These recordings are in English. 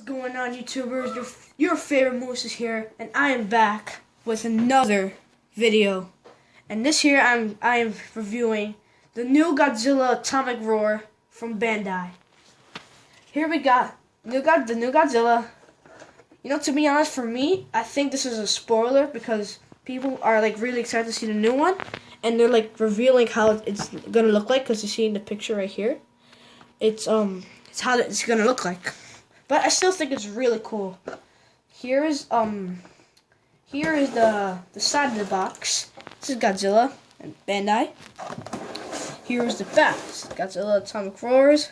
going on, YouTubers? Your favorite Moose is here, and I am back with another video. And this here, I am reviewing the new Godzilla Atomic Roar from Bandai. Here we got the new Godzilla. You know, to be honest, for me, I think this is a spoiler because people are like really excited to see the new one, and they're like revealing how it's gonna look like because you see in the picture right here. It's how it's gonna look like. But I still think it's really cool. Here is the side of the box. This is Godzilla and Bandai. Here is the back. This is Godzilla Atomic Roars.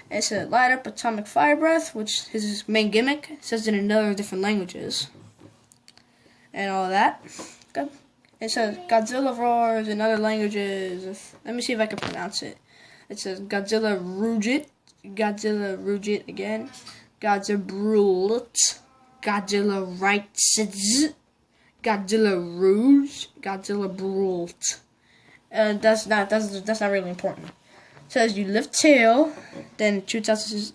And it says light up atomic fire breath, which is his main gimmick. It says it in another different languages. And all that. It says Godzilla roars in other languages. Let me see if I can pronounce it. It says Godzilla Rugit. Godzilla Rugit again. Godzilla Brult, Godzilla Rights, Godzilla Rouge, Godzilla Brult. That's not really important. It says you lift tail, then it shoots out his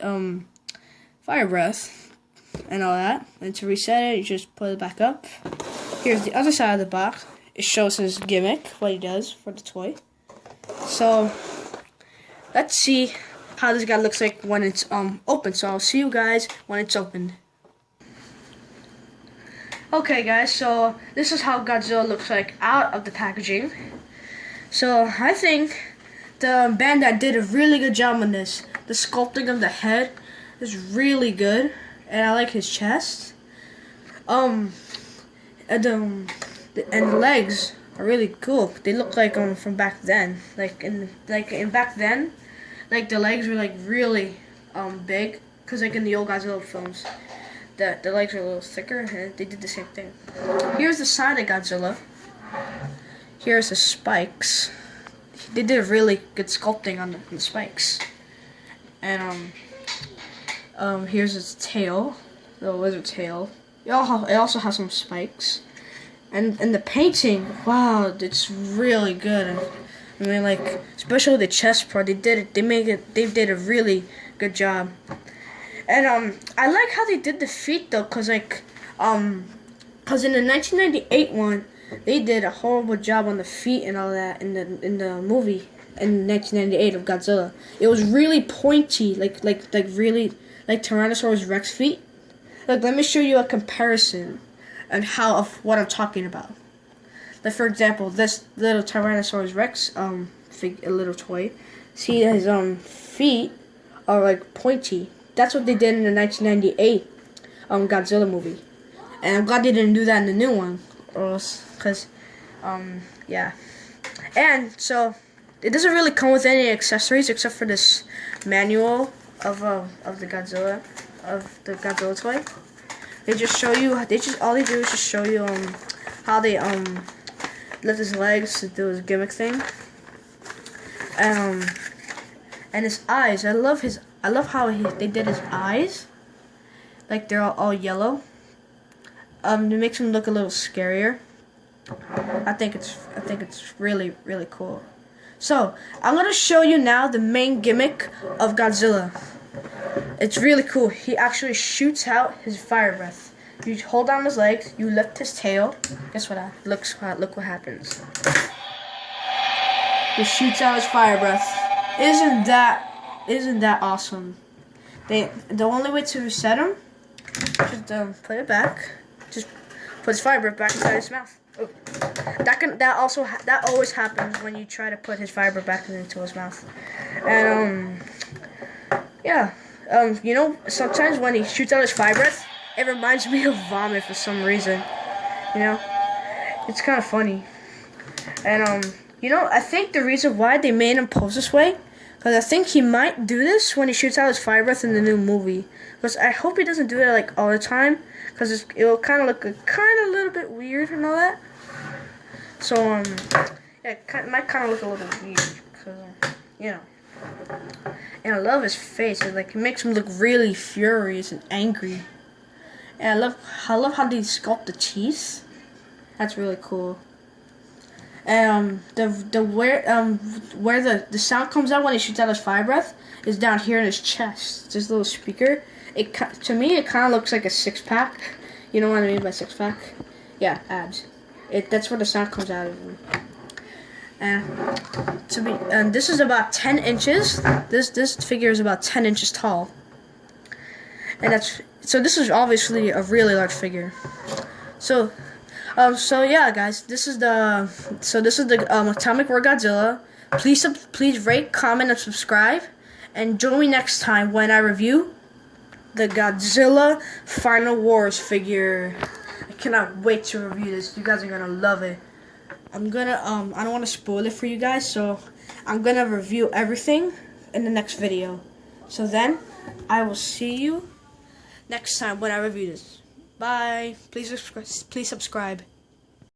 fire breath and all that. And to reset it, you just put it back up. Here's the other side of the box. It shows his gimmick, what he does for the toy. So let's see how this guy looks like when it's open. So I'll see you guys when it's opened. Okay guys, so this is how Godzilla looks like out of the packaging. So I think the Bandai did a really good job on this. The sculpting of the head is really good, and I like his chest. And the legs are really cool. They look like from back then. Like in back then, like the legs were like really big, cause like in the old Godzilla films, the legs are a little thicker, and they did the same thing. Here's the side of Godzilla. Here's the spikes. They did a really good sculpting on the spikes. And here's his tail, the lizard tail. It also has some spikes. And the painting, wow, it's really good. I mean, like, especially the chest part, they did a really good job. And I like how they did the feet though, cause in the 1998 one, they did a horrible job on the feet and all that in the movie in 1998 of Godzilla. It was really pointy, like really like Tyrannosaurus Rex feet. Like, let me show you a comparison and how of what I'm talking about. Like, for example, this little Tyrannosaurus Rex a little toy. See, his feet are like pointy. That's what they did in the 1998 Godzilla movie. And I'm glad they didn't do that in the new one, cause yeah. And so it doesn't really come with any accessories except for this manual of the Godzilla toy. They just show you. All they do is just show you how they lift his legs to do his gimmick thing. And his eyes. I love how they did his eyes. Like they're all yellow. It makes him look a little scarier. I think it's really cool. So I'm gonna show you now the main gimmick of Godzilla. It's really cool. He actually shoots out his fire breath. You hold down his legs, you lift his tail. Guess what? Look what happens. He shoots out his fire breath. Isn't that awesome? The only way to reset him, just put it back. Just put his fire breath back inside his mouth. Oh. That always happens when you try to put his fire breath back into his mouth. And yeah. You know, sometimes when he shoots out his fire breath, it reminds me of vomit for some reason. You know, it's kind of funny. And you know, I think the reason why they made him pose this way, because I think he might do this when he shoots out his fire breath in the new movie. Because I hope he doesn't do it like all the time, because it will kind of look a little bit weird and all that. So yeah, it might kind of look a little weird, because you know. And I love his face. It makes him look really furious and angry. And I love how they sculpt the teeth. That's really cool. And where the sound comes out when he shoots out his fire breath is down here in his chest. This little speaker, To me it kind of looks like a six-pack. You know what I mean by six-pack? Yeah, abs. That's where the sound comes out of them. And this is about 10 inches. This figure is about 10 inches tall. And this is obviously a really large figure. So yeah, guys, this is the Atomic War Godzilla. Please rate, comment, and subscribe, and join me next time when I review the Godzilla Final Wars figure. I cannot wait to review this. You guys are gonna love it. I don't want to spoil it for you guys, so I'm gonna review everything in the next video. So then, I will see you next time when I review this. Bye. Please subscribe.